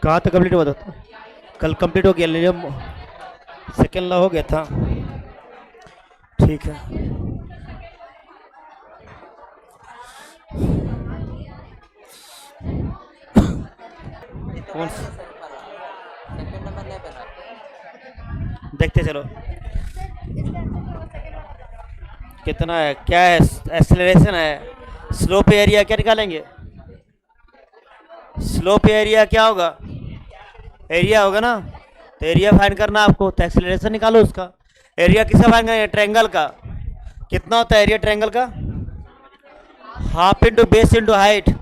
कहाँ तक कंप्लीट हुआ था? कल कंप्लीट हो गया, ले सेकेंड लॉ हो गया था। ठीक है। कौन देखते चलो कितना है, क्या है, एक्सेलरेशन है, स्लोप एरिया क्या निकालेंगे? स्लोप एरिया क्या होगा? एरिया होगा ना, तो एरिया फाइंड करना आपको, तो एक्सेलरेशन निकालो उसका। एरिया किसका फाइंड करेंगे? ट्रायंगल का। कितना होता है एरिया ट्रायंगल का? Half into base into height.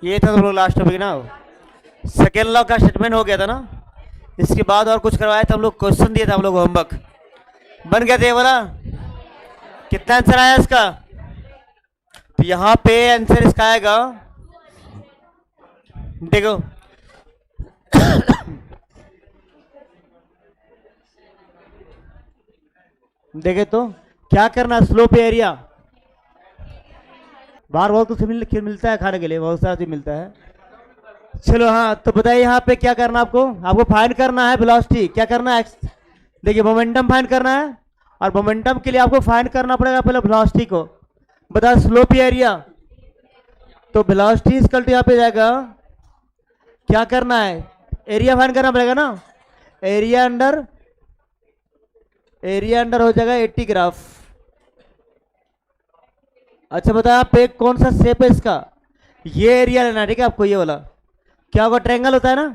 ये था तुम लोग लास्ट टॉपिक ना, सेकेंड लॉ का स्टेटमेंट हो गया था ना। इसके बाद और कुछ करवाया था हम लोग, क्वेश्चन दिए थे हम लोग, होमवर्क बन गया था ये वाला। कितना आंसर आया इसका? तो यहाँ पे आंसर इसका आएगा, देखो देखे तो क्या करना, स्लोप एरिया बाहर बहुत कुछ मिलता है खाने के लिए, बहुत सारा चीज मिलता है। चलो हाँ, तो बताइए यहाँ पे क्या करना आपको? आपको फाइंड करना है वेलोसिटी। क्या करना है? देखिए मोमेंटम फाइंड करना है, और मोमेंटम के लिए आपको फाइंड करना पड़ेगा पहले वेलोसिटी को। बता स्लोप एरिया, तो वेलोसिटी इक्वल टू यहाँ पे जाएगा, क्या करना है? एरिया फाइंड करना पड़ेगा ना। एरिया अंडर हो जाएगा 80 ग्राफ। अच्छा बता आप एक कौन सा शेप है इसका? ये एरिया लेना, ठीक है आपको। ये वाला क्या होगा? ट्रायंगल होता है ना,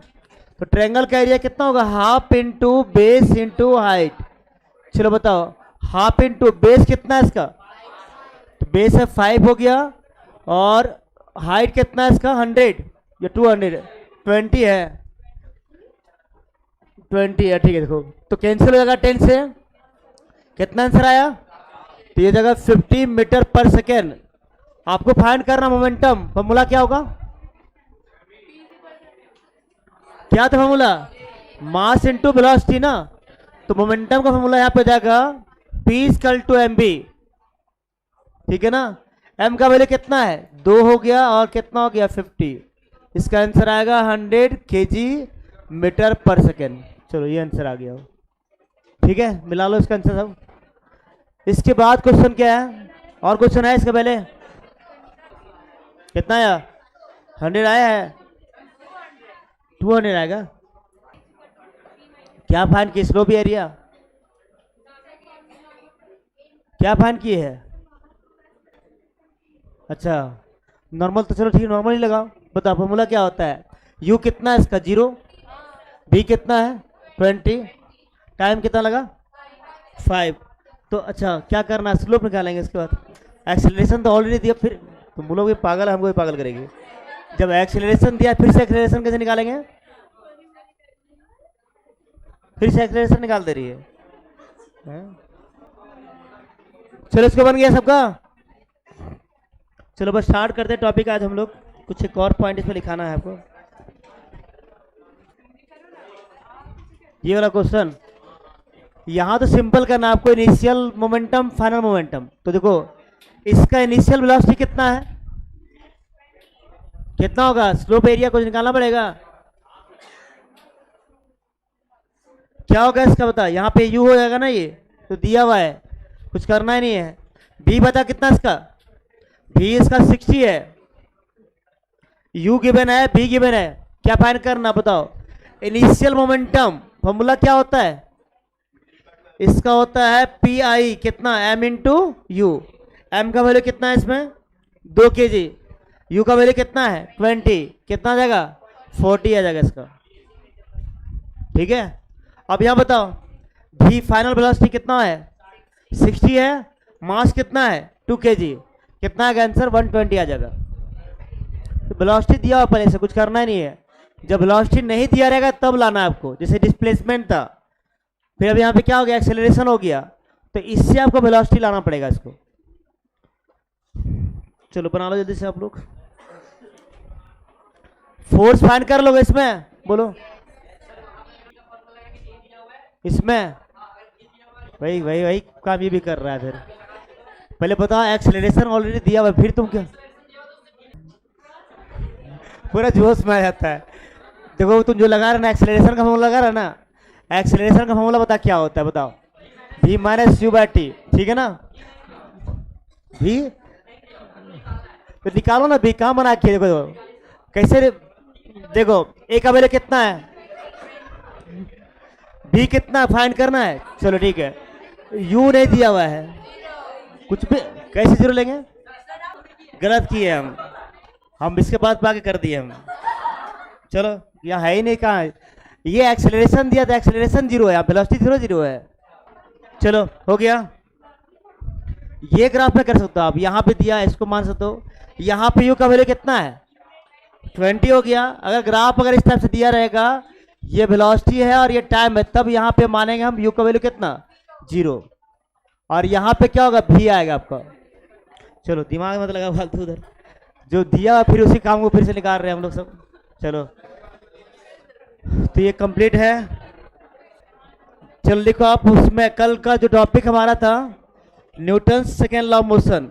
तो ट्रायंगल का एरिया कितना होगा? Half into base into height. चलो बताओ, हाफ इंटू बेस कितना है इसका? तो बेस है 5 हो गया, और हाइट कितना है इसका? 100 या 200? 20 है, 20 है, ठीक है। देखो तो कैंसिल हो जाएगा 10 से। कितना आंसर आया? तो ये जगह 50 मीटर पर सेकेंड। आपको फाइंड करना मोमेंटम, फॉर्मूला क्या होगा? क्या था फॉर्मूला? मास इंटू वेलोसिटी ना। तो मोमेंटम का फॉर्मूला यहाँ पे जाएगा P इक्वल टू mv, ठीक है ना। m का वैल्यू कितना है? 2 हो गया, और कितना हो गया? 50। इसका आंसर आएगा 100 kg मीटर पर सेकेंड। चलो ये आंसर आ गया, ठीक है, मिला लो इसका आंसर सब। इसके बाद क्वेश्चन क्या है? और क्वेश्चन है इसके पहले? कितना आया? 100 आया है, 200 आएगा। क्या फाइंड की? स्लोप एरिया क्या फाइंड की है? अच्छा नॉर्मल, तो चलो ठीक है, नॉर्मल ही लगाओ। बताओ फॉर्मूला क्या होता है? u कितना है इसका? 0। b कितना है? 20। टाइम कितना लगा? 5। तो अच्छा क्या करना है? स्लोप निकालेंगे। इसके बाद एक्सेलरेशन तो ऑलरेडी दिया, फिर तुम बोलोगे पागल है, हमको भी पागल करेंगे। जब एक्सेलरेशन दिया फिर से एक्सेलरेशन कैसे निकालेंगे? फिर से एक्सेलरेशन निकाल दे रही है। चलो इसको बन गया सबका। चलो बस स्टार्ट करते हैं टॉपिक। आज हम लोग कुछ एक और पॉइंट इसमें लिखाना है आपको। ये वाला क्वेश्चन यहाँ तो सिंपल करना आपको, इनिशियल मोमेंटम फाइनल मोमेंटम। तो देखो इसका इनिशियल वेलोसिटी कितना है? कितना होगा? स्लोप एरिया को निकालना पड़ेगा। क्या होगा इसका बता? यहाँ पे u हो जाएगा ना, ये तो दिया हुआ है, कुछ करना ही नहीं है। b बता कितना इसका? b इसका 60 है, u गिवन है, b गिवन है। क्या फाइंड करना बताओ? इनिशियल मोमेंटम फॉर्मूला क्या होता है? इसका होता है PI कितना? m into you. m का वैल्यू कितना है इसमें? 2 kg। u का वैल्यू कितना है? 20। कितना आ जाएगा? 40 आ जाएगा इसका, ठीक है। अब यहां बताओ v फाइनल वेलोसिटी कितना है? 60 है, मास कितना है? 2 kg। कितना आएगा आंसर? 120 आ जाएगा। तो वेलोसिटी दिया हुआ पहले से, कुछ करना ही नहीं है। जब वेलोसिटी नहीं दिया रहेगा तब लाना है आपको, जैसे डिस्प्लेसमेंट था, फिर अब यहाँ पे क्या हो गया? एक्सेलरेशन हो गया, तो इससे आपको वेलोसिटी लाना पड़ेगा इसको। चलो बना लो जल्दी से आप लोग। फोर्स फाइंड कर लोगे इसमें, बोलो इसमें। वही वही वही काम ये भी कर रहा है। फिर पहले बताओ, एक्सेलरेशन ऑलरेडी दिया हुआ, फिर तुम क्या? पूरा जोश में आ जाता है। देखो तुम जो लगा रहे ना, एक्सेलरेशन का फॉर्मूला लगा रहा ना, एक्सेलरेशन का फॉर्मूला बता क्या होता है, बताओ। v minus you by T, ठीक है ना? v तो निकालो ना, v कहाँ बना के देखो कैसे। देखो ए का वैल्यू कितना है, v कितना फाइंड करना है। चलो ठीक है, u नहीं दिया हुआ है कुछ भी, कैसे जीरो लेंगे? गलत किए हम इसके बाद आगे कर दिए हम। चलो यहाँ है ही नहीं, कहाँ है? ये एक्सेलरेशन दिया था, एक्सेलरेशन जीरो है, वेलोसिटी जीरो जीरो है। चलो हो गया। ये ग्राफ में कर सकते हो आप, यहाँ पे दिया है इसको मान सकते हो। यहाँ पे यू का वैल्यू कितना है? 20 हो गया। अगर ग्राफ अगर इस टाइप से दिया रहेगा, ये वेलोसिटी है और ये टाइम है, तब यहाँ पे मानेंगे हम यू का वैल्यू कितना? 0। और यहाँ पे क्या होगा? भी आएगा आपका। चलो दिमाग मत लगा फालतू, उधर जो दिया फिर उसी काम को फिर से निकाल रहे हैं हम लोग सब। चलो तो ये कंप्लीट है। चलो लिखो आप, उसमें कल का जो टॉपिक हमारा था Newton second law of motion,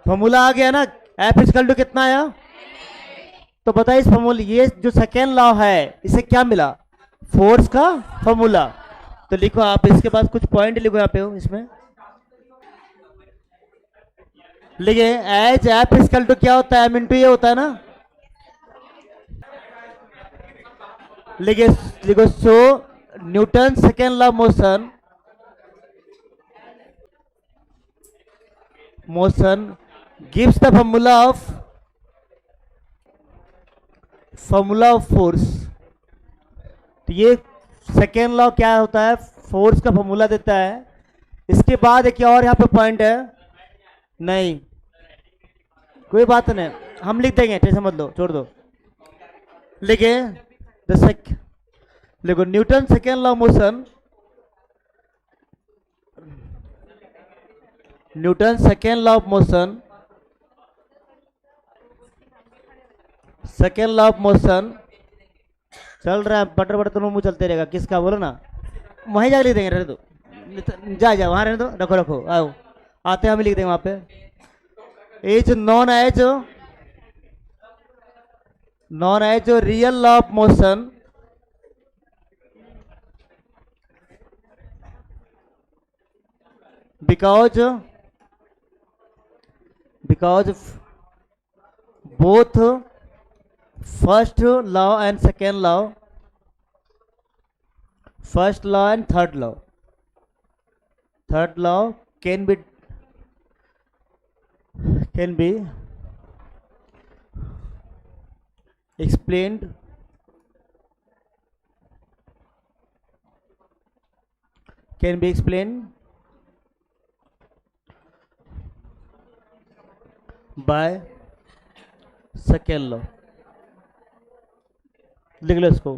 formula आ गया ना? एफ इक्वल टू कितना आया? तो बताइए इस फॉर्मूला, ये जो सेकेंड लॉ है इसे क्या मिला? फोर्स का फॉर्मूला। तो लिखो आप, इसके बाद कुछ पॉइंट लिखो यहाँ पे इसमें लिखे, एच एफ इक्वल टू क्या होता है? एम इंटू ये होता है ना? लिखे लिखो, so Newton second law motion gives the formula of force. तो ये सेकेंड लॉ क्या होता है? फोर्स का फॉर्मूला देता है। इसके बाद एक और यहाँ पे पॉइंट है, नहीं कोई बात नहीं, हम लिख देंगे, टेंशन मत लो, छोड़ दो। लिखे देखो, Newton second law motion, Newton second law of motion, second law of motion चल रहा है, बटर बटर दोनों मुंह चलते रहेगा। किसका बोलो ना, वहीं जाके लिख देंगे, रहने दो, जा वहां रहने दो, रखो रखो, आओ आते हैं हम लिख देंगे वहां पे। H non H real law of motion because both first law and second law, first law and third law can be explained by second law. लिख लो इसको,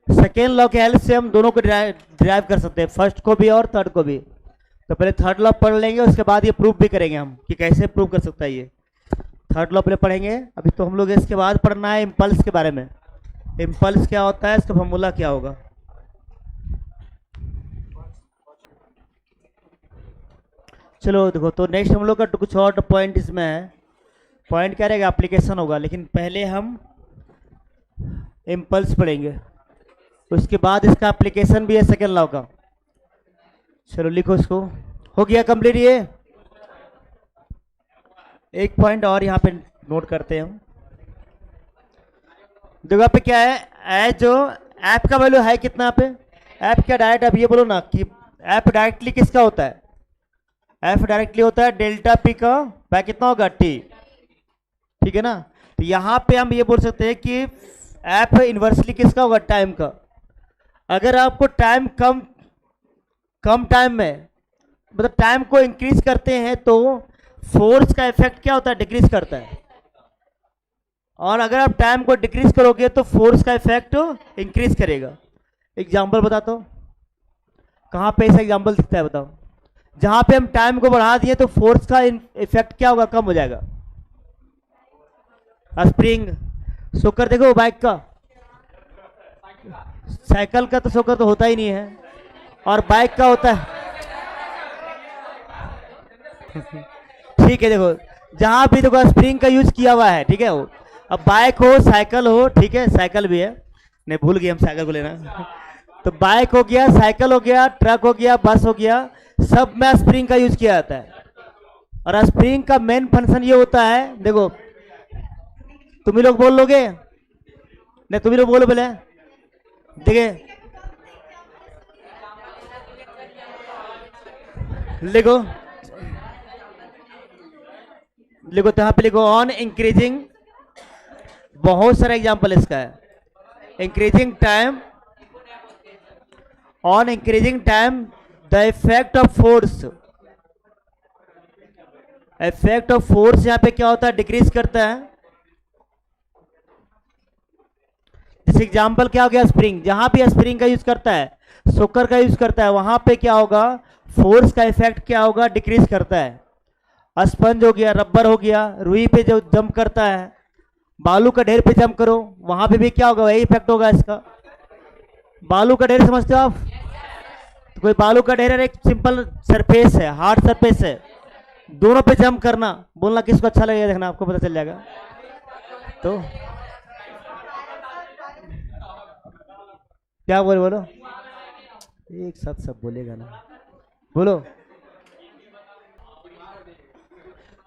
सेकेंड लॉ के हेल्प से हम दोनों को डिराइव कर सकते हैं, फर्स्ट को भी और थर्ड को भी। तो पहले थर्ड लॉ पढ़ लेंगे, उसके बाद ये प्रूफ भी करेंगे हम कि कैसे प्रूव कर सकता है ये। थर्ड लॉ पहले पढ़ेंगे, अभी तो हम लोग इसके बाद पढ़ना है इम्पल्स के बारे में। इम्पल्स क्या होता है, इसका फॉर्मूला क्या होगा। चलो देखो, तो नेक्स्ट हम लोग का कुछ और पॉइंट इसमें है। पॉइंट क्या रहेगा? एप्लीकेशन होगा, लेकिन पहले हम इम्पल्स पढ़ेंगे, उसके बाद इसका एप्लीकेशन भी है सेकेंड लॉ का। चलो लिखो इसको, हो गया कंप्लीट। ये एक पॉइंट और यहाँ पे नोट करते हैं हम। देखो पे क्या है, एच जो ऐप का वैल्यू है कितना पे? ऐप क्या डायरेक्ट, अब ये बोलो ना कि ऐप डायरेक्टली किसका होता है? एफ डायरेक्टली होता है डेल्टा पी का बाय कितना होगा? टी, ठीक है ना? तो यहाँ पे हम ये बोल सकते हैं कि एफ इन्वर्सली किसका होगा? टाइम का। अगर आपको टाइम कम टाइम में, मतलब टाइम को इंक्रीज करते हैं तो फोर्स का इफेक्ट क्या होता है, डिक्रीज करता है। और अगर आप टाइम को डिक्रीज करोगे तो फोर्स का इफेक्ट इंक्रीज करेगा। एग्जाम्पल बताता हूँ, कहाँ पे ऐसा एग्जाम्पल दिखता है बताओ। जहां पे हम टाइम को बढ़ा दिए तो फोर्स का इफेक्ट क्या होगा, कम हो जाएगा। स्प्रिंग सोकर देखो बाइक का, साइकिल का तो सोकर तो होता ही नहीं है, और बाइक का होता है। ठीक है, देखो जहां भी देखो स्प्रिंग का यूज किया हुआ है, ठीक है। वो अब बाइक हो साइकिल हो, ठीक है, साइकिल भी है, नहीं भूल गए हम साइकिल को लेना। तो बाइक हो गया, साइकिल हो गया, ट्रक हो गया, बस हो गया, सब में स्प्रिंग का यूज किया जाता है। और स्प्रिंग का मेन फंक्शन ये होता है, देखो तुम ही लोग बोल लोगे, नहीं तुम ही लोग बोलो पहले, देखिए लिखो, लिखो तो यहाँ पे लिखो ऑन इंक्रीजिंग, बहुत सारा एग्जाम्पल इसका है। Increasing time, on increasing time the effect of force, effect of force यहां पे क्या होता है, डिक्रीज करता है। जैसे एग्जाम्पल क्या हो गया, स्प्रिंग, जहां भी स्प्रिंग का यूज करता है, सोकर का यूज करता है, वहां पे क्या होगा, फोर्स का इफेक्ट क्या होगा, डिक्रीज करता है। स्पंज हो गया, रबर हो गया, रुई पे जो जंप करता है, बालू का ढेर पे जंप करो, वहां पे भी क्या होगा, वही इफेक्ट होगा इसका। बालू का ढेर समझते हो आप, तो कोई बालू का ढेर एक सिंपल सरफेस है, हार्ड सरफेस है, दोनों पे जंप करना, बोलना किसको अच्छा लगेगा, देखना आपको पता चल जाएगा। तो क्या बोले, बोलो एक साथ सब बोलेगा ना, बोलो।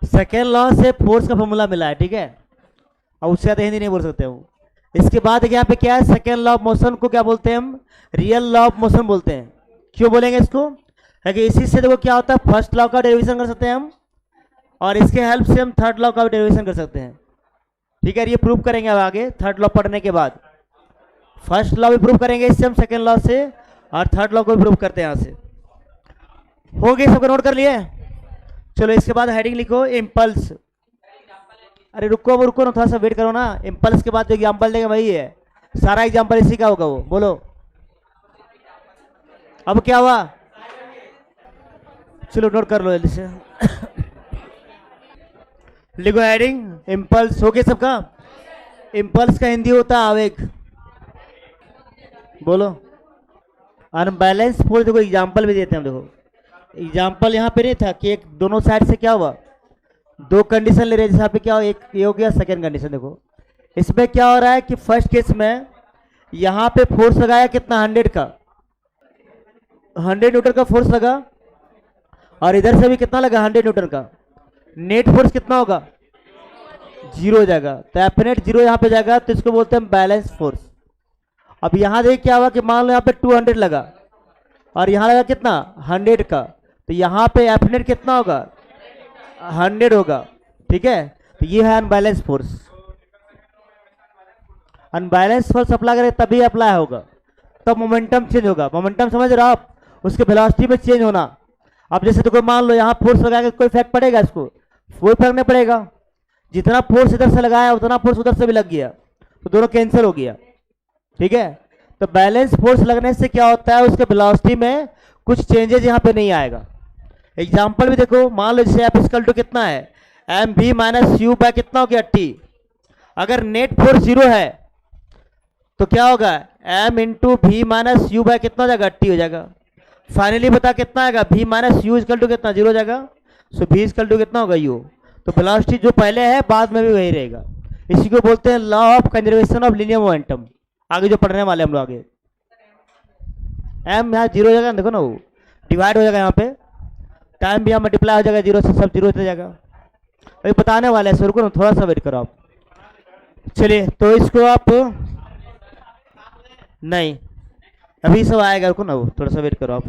सेकेंड लॉ से फोर्स का फॉर्मूला मिला है, ठीक है, अब उससे ज्यादा हिंदी नहीं बोल सकते हूँ। इसके बाद यहाँ पे क्या है, सेकेंड लॉ ऑफ मोशन को क्या बोलते हैं हम, रियल लॉ ऑफ मोशन बोलते हैं। क्यों बोलेंगे इसको, क्योंकि इसी से देखो क्या होता है, फर्स्ट लॉ का डेरिवेशन कर सकते हैं हम, और इसके हेल्प से हम थर्ड लॉ का भी डेरिवेशन कर सकते हैं। ठीक है, ये प्रूव करेंगे अब आगे थर्ड लॉ पढ़ने के बाद। फर्स्ट लॉ भी प्रूव करेंगे इससे हम, सेकेंड लॉ से, और थर्ड लॉ को भी प्रूव करते हैं यहाँ से। हो गए, सबको नोट कर लिए। चलो इसके बाद हेडिंग लिखो इम्पल्स। अरे रुको, अब रुको ना, थोड़ा सा वेट करो ना। इम्पल्स के बाद जो एग्जाम्पल देंगे वही है, सारा एग्जाम्पल इसी का होगा वो, बोलो। अब क्या हुआ, चलो नोट कर लो जल्दी से। लिखो हेडिंग इम्पल्स, हो गया सबका। इम्पल्स का हिंदी होता है आवेग, बोलो। अनबैलेंस फोर्स, देखो एग्जाम्पल भी देते हैं हम, देखो एग्जाम्पल यहाँ पे नहीं था कि एक दोनों साइड से क्या हुआ, दो कंडीशन ले रहे हैं, जैसे पे क्या हो, एक ये हो गया, सेकंड कंडीशन देखो। इसमें क्या हो रहा है कि फर्स्ट केस में यहाँ पे फोर्स लगाया कितना, 100 का, 100 न्यूटन का फोर्स लगा, और इधर से भी कितना लगा, 100 न्यूटन का। नेट फोर्स कितना होगा, 0 हो जाएगा, तो एफिनेट 0 यहाँ पे जाएगा, तो इसको बोलते हैं बैलेंस फोर्स। अब यहाँ देखिए क्या हुआ कि मान लो यहाँ पे 200 लगा, और यहाँ लगा कितना, 100 का, तो यहाँ पे एफिनेट कितना होगा, 100 होगा। ठीक है, तो ये है unbalance force. Unbalance force apply करें तभी अप्लाई होगा, तब मोमेंटम चेंज होगा। मोमेंटम समझ रहे हो आप, उसके वेलोसिटी में चेंज होना। अब जैसे तो कोई मान लो यहाँ फोर्स लगाएगा, कोई इफेक्ट पड़ेगा इसको, कोई फर्क नहीं पड़ेगा। जितना फोर्स इधर से लगाया उतना फोर्स उधर से भी लग गया, तो दोनों कैंसिल हो गया। ठीक है, तो बैलेंस फोर्स लगने से क्या होता है, उसके वेलोसिटी में कुछ चेंजेस यहाँ पे नहीं आएगा। एग्जाम्पल भी देखो, मान लो जैसे F इक्वल टू कितना है, एम भी माइनस यू बाय कितना हो गया, टी। अगर नेट फोर्स 0 है तो क्या होगा, एम इंटू भी माइनस यू बाय कितना हो जाएगा, टी हो जाएगा। फाइनली बता कितना आएगा, भी माइनस यू इक्वल टू कितना, 0 हो जाएगा। सो भी इक्वल टू कितना होगा, यू। तो वेलोसिटी जो पहले है बाद में भी वही रहेगा। इसी को बोलते हैं law of conservation of linear momentum. आगे जो पढ़ने वाले हम लोग आगे, एम यहाँ 0 हो जाएगा, देखो ना वो डिवाइड हो जाएगा, यहाँ पे टाइम भी यहाँ मल्टीप्लाई हो जाएगा, 0 से सब 0 हो जाएगा। अभी बताने वाले हैं, रुको ना, थोड़ा सा वेट करो आप। चलिए तो इसको आप, नहीं अभी सब आएगा, रुको ना, वो थोड़ा सा वेट करो आप।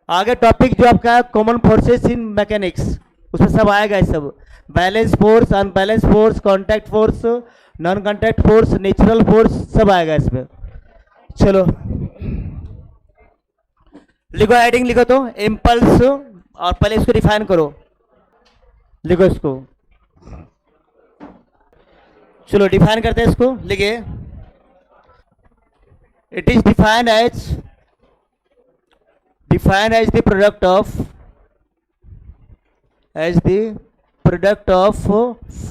आगे टॉपिक जो आपका है कॉमन फोर्सेस इन मैकेनिक्स, उसमें सब आएगा, ये सब balance force, unbalance force, contact force, non contact force, natural force, सब आएगा इसमें। चलो लिखो हेडिंग, लिखो तो इम्पल्स, और पहले इसको डिफाइन करो। लिखो इसको, चलो डिफाइन करते हैं इसको, लिखिए। It is defined as the product of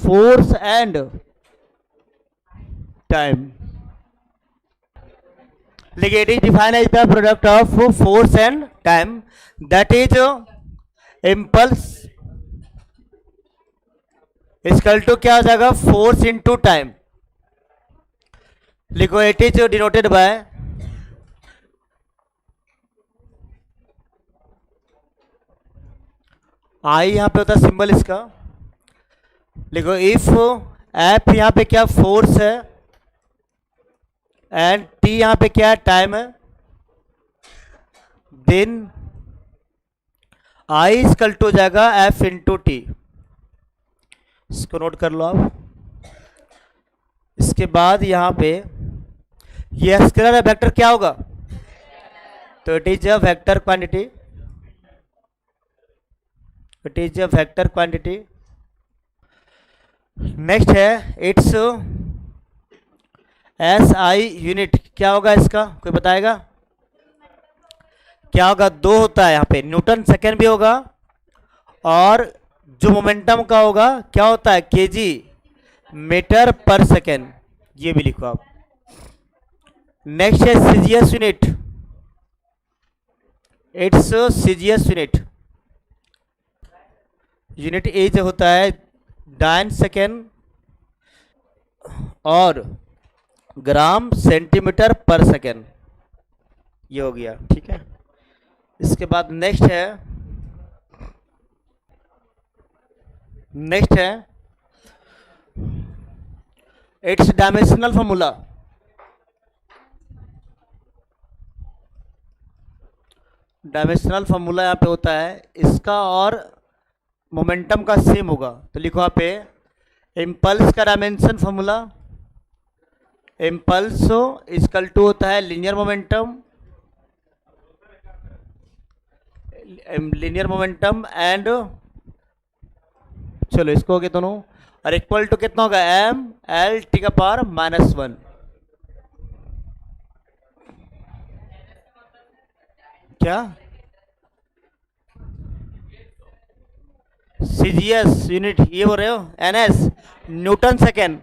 force and time. लिखिए, it is defined as the product of force and time, that is impulse equal to क्या हो जाएगा, फोर्स इनटू टाइम। लिखो, it is denoted by I, यहां पे होता है symbol इसका। लिखो, इफ एफ यहां पे क्या फोर्स है एंड टी यहां पे क्या टाइम है, देन आई इक्वल टू हो जाएगा एफ इंटू टी। इसको नोट कर लो आप। इसके बाद यहां पे ये स्केलर वेक्टर क्या होगा, तो it is a vector quantity, it is a vector quantity. Next है इट्स एस आई यूनिट, क्या होगा इसका, कोई बताएगा क्या होगा, 2 होता है यहाँ पे, न्यूटन सेकेंड भी होगा, और जो मोमेंटम का होगा क्या होता है, केजी मीटर पर सेकेंड, ये भी लिखो आप। नेक्स्ट है CGS unit, it's CGS unit as होता है डाइन सेकेंड और ग्राम सेंटीमीटर पर सेकेंड, ये हो गया, ठीक है। इसके बाद नेक्स्ट है it's dimensional formula. Dimensional formula यहाँ पे होता है इसका और मोमेंटम का सेम होगा, तो लिखो यहाँ पे इम्पल्स का dimension formula, impulse equal to होता है लीनियर मोमेंटम एंड, चलो इसको हो गया दोनों, और इक्वल टू कितना होगा, एम एल टी का पावर -1। क्या सीजीएस यूनिट ये बोल रहे हो, NS newton second,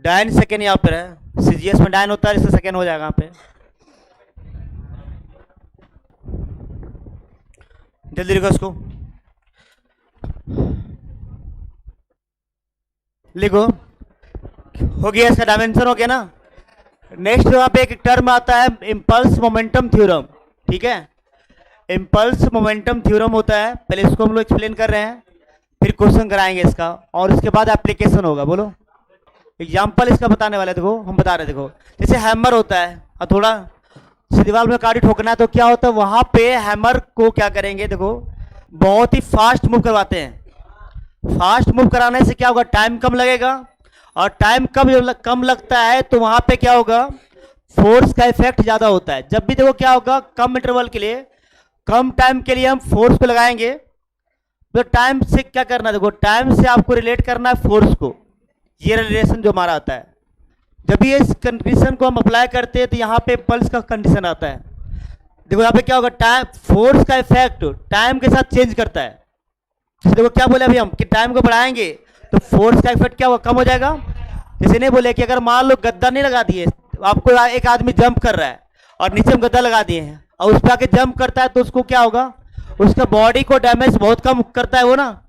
dyne second यहाँ पर है, सीजीएस में डाइन होता है, इससे सेकेंड हो जाएगा यहाँ पे। जल्दी लिखो इसको, लिखो, हो गया, इसका डायमेंशन हो गया ना। नेक्स्ट यहाँ पे एक टर्म आता है इम्पल्स मोमेंटम थ्योरम, ठीक है। इम्पल्स मोमेंटम थ्योरम होता है, पहले इसको हम लोग एक्सप्लेन कर रहे हैं, फिर क्वेश्चन कराएंगे इसका, और इसके बाद एप्लीकेशन होगा। बोलो एग्जाम्पल इसका बताने वाले, देखो हम बता रहे, देखो जैसे हैमर होता है, और थोड़ा से दीवार में काटी ठोकना है, तो क्या होता है वहां पे हैमर को क्या करेंगे, देखो बहुत ही फास्ट मूव करवाते हैं। फास्ट मूव कराने से क्या होगा, टाइम कम लगेगा, और टाइम कम लगता है तो वहां पे क्या होगा, फोर्स का इफेक्ट ज्यादा होता है। जब भी देखो क्या होगा, कम इंटरवल के लिए, कम टाइम के लिए हम फोर्स को लगाएंगे, तो टाइम से क्या करना है, देखो टाइम से आपको रिलेट करना है फोर्स को, ये रिलेशन जो हमारा आता है। जब भी इस कंडीशन को हम अप्लाई करते हैं तो यहाँ पे पल्स का कंडीशन आता है। देखो यहाँ पे क्या होगा, टाइम फोर्स का इफेक्ट टाइम के साथ चेंज करता है। देखो क्या बोले अभी हम कि टाइम को बढ़ाएंगे तो फोर्स का इफेक्ट क्या होगा, कम हो जाएगा। जैसे नहीं बोले कि अगर मान लो गद्दा नहीं लगा दिए, आपको एक आदमी जंप कर रहा है और नीचे हम गद्दा लगा दिए हैं, और उस पर आके जंप करता है, तो उसको क्या होगा, उसका बॉडी को डैमेज बहुत कम करता है वो ना।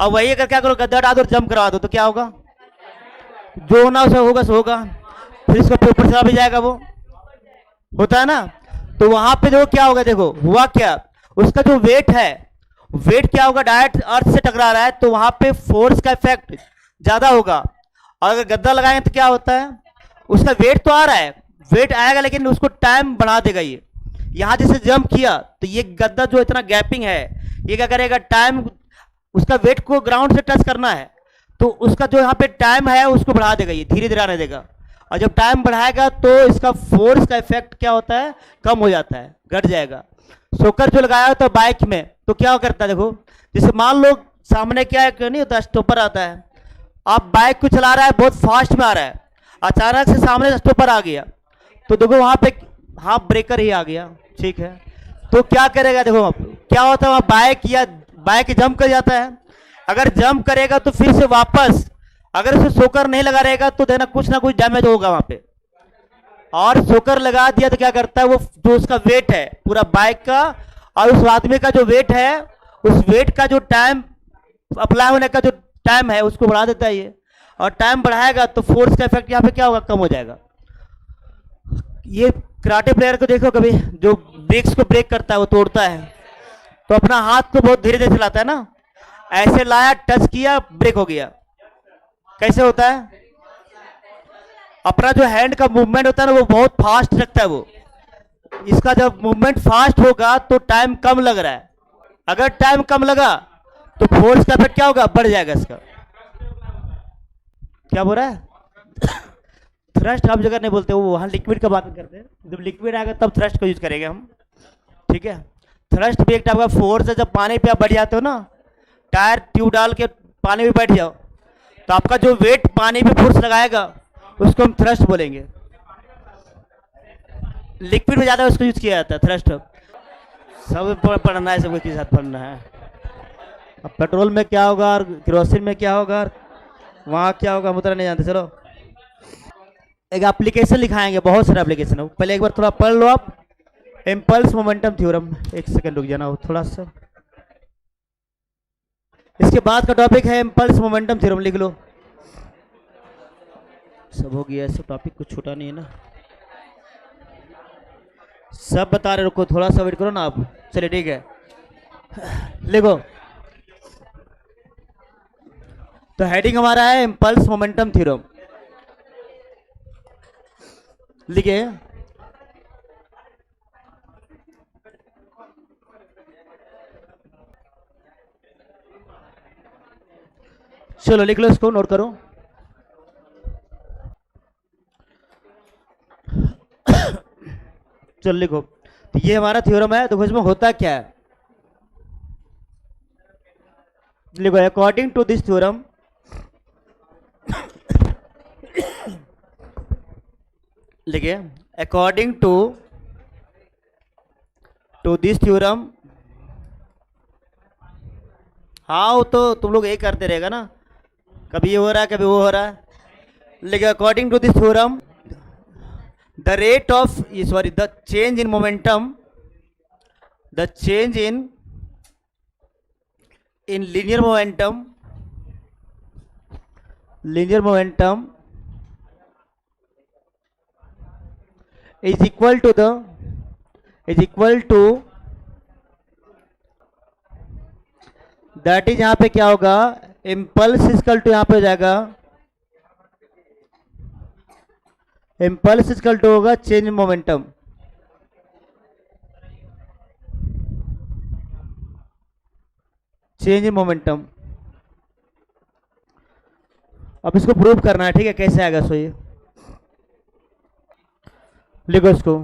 और वही अगर क्या करो, गद्दा डाल दो और जंप करवा दो, तो क्या होगा, जो होना उसे होगा सो होगा, फिर इसका ऊपर चला भी जाएगा, वो होता है ना। तो वहां पे देखो क्या होगा, देखो हुआ क्या, उसका जो वेट है, वेट क्या होगा, डायरेक्ट अर्थ से टकरा रहा है, तो वहां पे फोर्स का इफेक्ट ज्यादा होगा। और अगर गद्दा लगाएंगे तो क्या होता है, उसका वेट तो आ रहा है, वेट आएगा लेकिन उसको टाइम बढ़ा देगा। ये यहां जैसे जंप किया तो ये गद्दा जो इतना गैपिंग है, ये क्या करेगा, टाइम, उसका वेट को ग्राउंड से टच करना है, तो उसका जो यहाँ पे टाइम है उसको बढ़ा देगा, ये धीरे धीरे आने देगा। और जब टाइम बढ़ाएगा तो इसका फोर्स का इफेक्ट क्या होता है, कम हो जाता है, घट जाएगा। सोकर जो लगाया होता है बाइक में, तो क्या करता है, देखो जैसे मान लो सामने क्या है, क्यों नहीं होता, स्टॉपर आता है। आप बाइक को चला रहा है, बहुत फास्ट में आ रहा है, अचानक से सामने स्टॉपर आ गया, तो देखो वहां पे हाफ ब्रेकर ही आ गया, ठीक है। तो क्या करेगा, देखो अब क्या होता है, वहां बाइक जंप कर जाता है। अगर जंप करेगा तो फिर से वापस, अगर उसे सोकर नहीं लगा रहेगा तो देना कुछ ना कुछ डैमेज होगा वहां पे। और सोकर लगा दिया तो क्या करता है, वो जो उसका वेट है पूरा बाइक का और उस आदमी का जो वेट है, उस वेट का जो टाइम अप्लाई होने का जो टाइम है उसको बढ़ा देता है ये। और टाइम बढ़ाएगा तो फोर्स का इफेक्ट यहाँ पे क्या होगा, कम हो जाएगा। ये कराटे प्लेयर को देखो, कभी जो ब्रेक्स को ब्रेक करता है वो तोड़ता है, तो अपना हाथ को बहुत धीरे धीरे चलाता है ना, ऐसे लाया, टच किया, ब्रेक हो गया। कैसे होता है, अपना जो हैंड का मूवमेंट होता है ना वो बहुत फास्ट रखता है वो। इसका जब मूवमेंट फास्ट होगा तो टाइम कम लग रहा है, अगर टाइम कम लगा तो फोर्स का इफेक्ट क्या होगा, बढ़ जाएगा इसका। क्या बोल रहा है थ्रस्ट आप जगह नहीं बोलते, वो वहां लिक्विड का बात करते हैं, जब लिक्विड आएगा तब थ्रस्ट का यूज करेंगे हम, ठीक है। थ्रस्ट भी एक टाइप का फोर्स है, जब पानी पे आप बैठ जाते हो ना, टायर ट्यूब डाल के पानी में बैठ जाओ तो आपका जो वेट पानी पे फोर्स लगाएगा उसको हम थ्रस्ट बोलेंगे। लिक्विड में ज्यादा उसको यूज किया जाता है थ्रस्ट। सब पढ़ना है, सबको के साथ पढ़ना है। अब पेट्रोल में क्या होगा और केरोसिन में क्या होगा, वहाँ क्या होगा, हम उतना नहीं जानते। चलो एक एप्लीकेशन लिखाएंगे, बहुत सारे एप्लीकेशन है, पहले एक बार थोड़ा पढ़ लो आप। इम्पल्स मोमेंटम थ्योरम, एक सेकंड रुक जाना थोड़ा सा। इसके बाद का टॉपिक है इम्पल्स मोमेंटम थ्योरम, लिख लो। सब हो गया, ऐसे टॉपिक कुछ छूटा नहीं है ना, सब बता रहे, रुको थोड़ा सा वेट करो ना आप। चलिए ठीक है, लिखो। तो हेडिंग हमारा है इम्पल्स मोमेंटम थ्योरम, लिखिए। चलो लिख लो, इसको नोट करो। चलो लिखो, तो ये हमारा थ्योरम है, देखो इसमें होता क्या है, लिखो। अकॉर्डिंग टू दिस थ्योरम, लिखिए अकॉर्डिंग टू दिस थ्योरम। हाँ वो तो तुम लोग यही करते रहेगा ना, कभी ये हो रहा है कभी वो हो रहा है। लिखिए according to this theorem the rate of the change in momentum, the change in linear momentum is equal to that is, यहां पे क्या होगा, इम्पल्स इक्वल टू, यहां पे हो जाएगा इम्पल्स इक्वल टू होगा change in momentum. Change in momentum, अब इसको प्रूव करना है, ठीक है। कैसे आएगा सो ये लिखो इसको।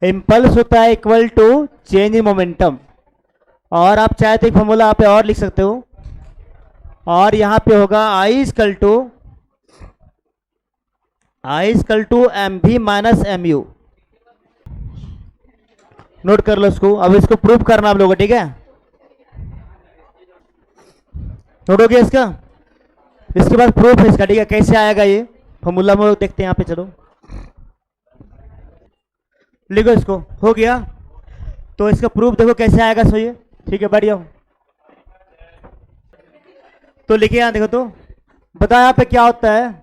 इम्पल्स होता है equal to change in momentum, और आप चाहे तो एक फॉर्मूला आप और लिख सकते हो, और यहां पे होगा I equal to m v minus m u. Note कर लो इसको। अब इसको प्रूव करना आप लोगों, ठीक है। नोट हो गया इसका। इसके बाद प्रूफ है इसका, ठीक है। कैसे आएगा ये फॉर्मूला में देखते हैं यहाँ पे, चलो लिखो इसको। हो गया, तो इसका प्रूफ देखो कैसे आएगा सो ये, ठीक है। बढ़िया, तो लिखे यहां देखो, तो बताओ यहाँ पे क्या होता है।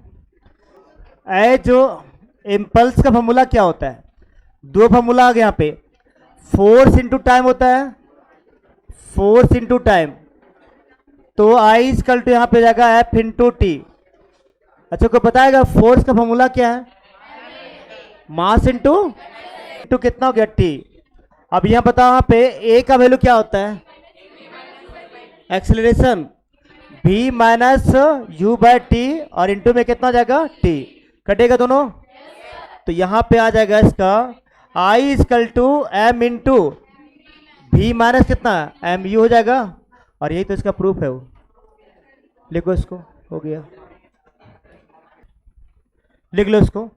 जो इम्पल्स का फॉर्मूला क्या होता है, दो फॉर्मूला आ गया यहाँ पे। फोर्स इंटू टाइम होता है, फोर्स इंटू टाइम, तो आई इक्वल टू यहाँ पे जाएगा एफ इंटू टी। अच्छा, को बताएगा फोर्स का फॉर्मूला क्या है, मास इंटू कितना हो गया, टी। अब यहाँ बताओ यहाँ पे ए का वैल्यू क्या होता है, acceleration, v minus u by t, और इंटू में कितना हो जाएगा, टी। कटेगा दोनों, तो यहां पे आ जाएगा इसका आई इक्वल टू एम इंटू भी माइनस कितना एम यू हो जाएगा, और यही तो इसका प्रूफ है। वो लिखो इसको, हो गया, लिख लो इसको,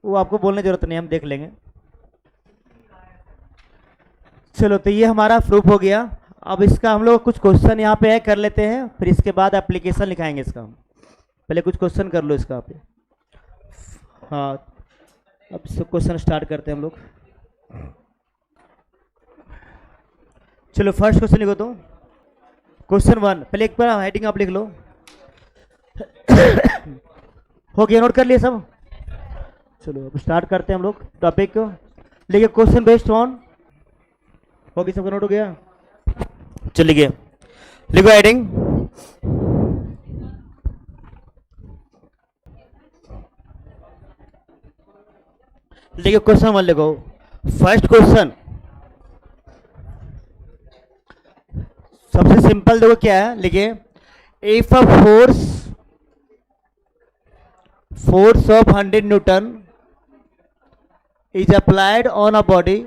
वो आपको बोलने की जरूरत नहीं, हम देख लेंगे। चलो तो ये हमारा प्रूफ हो गया। अब इसका हम लोग कुछ क्वेश्चन यहाँ पे है कर लेते हैं, फिर इसके बाद एप्लीकेशन लिखाएंगे इसका। पहले कुछ क्वेश्चन कर लो इसका पे। हाँ, अब क्वेश्चन स्टार्ट करते हैं हम लोग। चलो फर्स्ट क्वेश्चन लिखो तो, क्वेश्चन 1, पहले एक बार हेडिंग आप लिख लो। हो गया, नोट कर लिया सब? चलो अब स्टार्ट करते हैं हम लोग टॉपिक को। लिखिए क्वेश्चन बेस्ड ऑन, हो गया, सबका नोट हो गया? चलिए लिखो हेडिंग। लिखिए क्वेश्चन 1 लिखो। फर्स्ट क्वेश्चन सबसे सिंपल देखो क्या है, लिखिए if a force of 100 Newton is applied on a body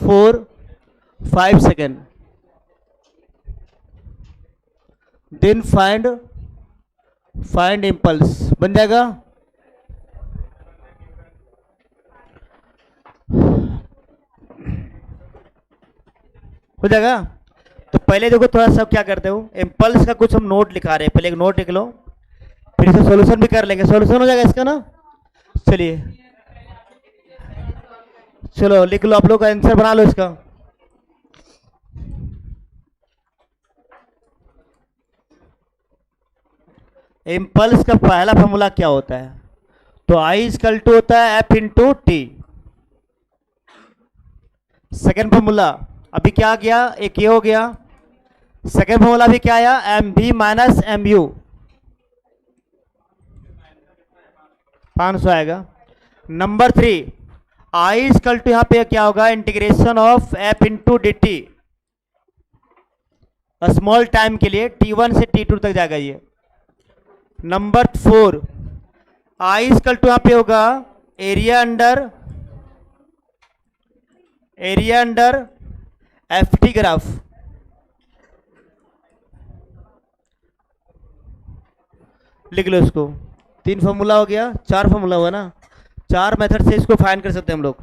for 5 seconds, then find impulse। बन जाएगा? हो जाएगा? तो पहले देखो थोड़ा सा क्या करते हो, इम्पल्स का कुछ हम नोट लिखा रहे हैं, पहले एक नोट लिख लो, फिर इसे सॉल्यूशन भी कर लेंगे। सॉल्यूशन हो जाएगा इसका ना? चलिए चलो लिख लो, आप लोग आंसर बना लो इसका। इम्पल्स का पहला फॉर्मूला क्या होता है? तो आई इक्वल टू होता है F into T. Second formula अभी क्या गया, एक ये हो गया। सेकेंड फॉर्मूला भी क्या आया, m v minus m u, 500 आएगा। नंबर 3, आई इक्वल टू यहां पे क्या होगा, integration of F into D T, small time के लिए T1 से T2 तक जाएगा ये। नंबर 4, आई इक्वल टू यहां पे होगा area under F T graph. लिख लो इसको। 3 फॉर्मूला हो गया, 4 फॉर्मूला हुआ ना, 4 मेथड से इसको फाइंड कर सकते हैं हम लोग।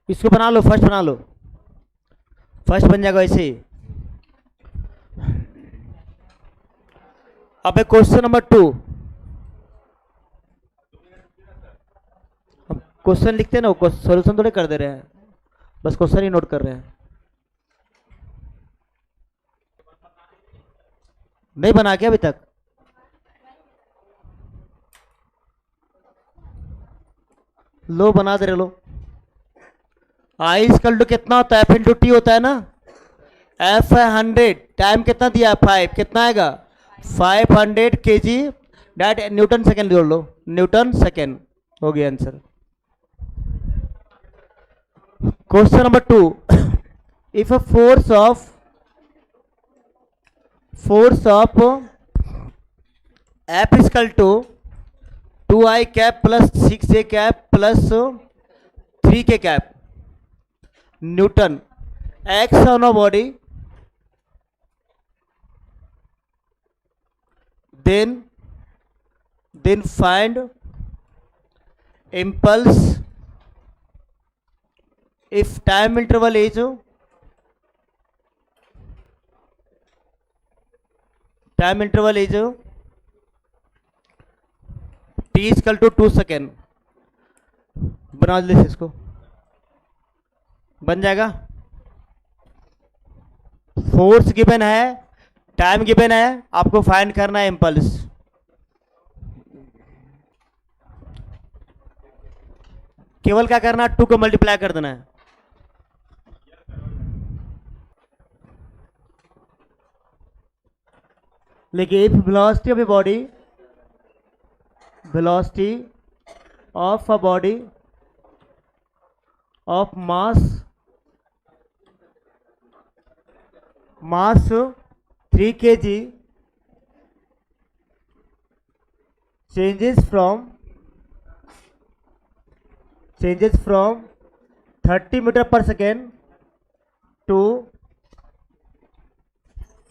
इसको बना लो, फर्स्ट बना लो, फर्स्ट बन जाएगा ऐसे ही। अब क्वेश्चन नंबर 2, हम क्वेश्चन लिखते हैं ना, सॉल्यूशन थोड़े कर दे रहे हैं, बस क्वेश्चन ही नोट कर रहे हैं। नहीं बना क्या अभी तक? लो बना दे रहे लो। आई इक्वल टू कितना होता है, एफ इंटू टी होता है ना। एफ है 100, टाइम कितना दिया है 5, कितना आएगा 500 kg डैट न्यूटन सेकेंड जोड़ लो, न्यूटन सेकेंड, हो गया answer. Question number 2, if a force of F equal to 2i cap plus 6j cap plus 3k cap newton acts on a body, then find impulse if time interval is t equal to 2 second. बना दे इसको, बन जाएगा। Force given है, time given है, आपको find करना है impulse. केवल क्या करना है, 2 को मल्टीप्लाई कर देना है। लेकिन if velocity of a body, velocity of a body of mass 3 kg changes from 30 meter per second to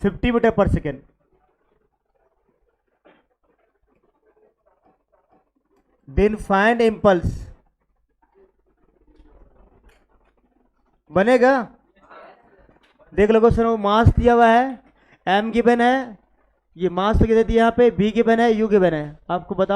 50 meter per second. Then find impulse. बनेगा? देख लो क्वेश्चन, वो मास दिया हुआ है, m गिवन है, ये मास तो दे दिया, यहाँ पे v गिवन है, u गिवन है, आपको बताओ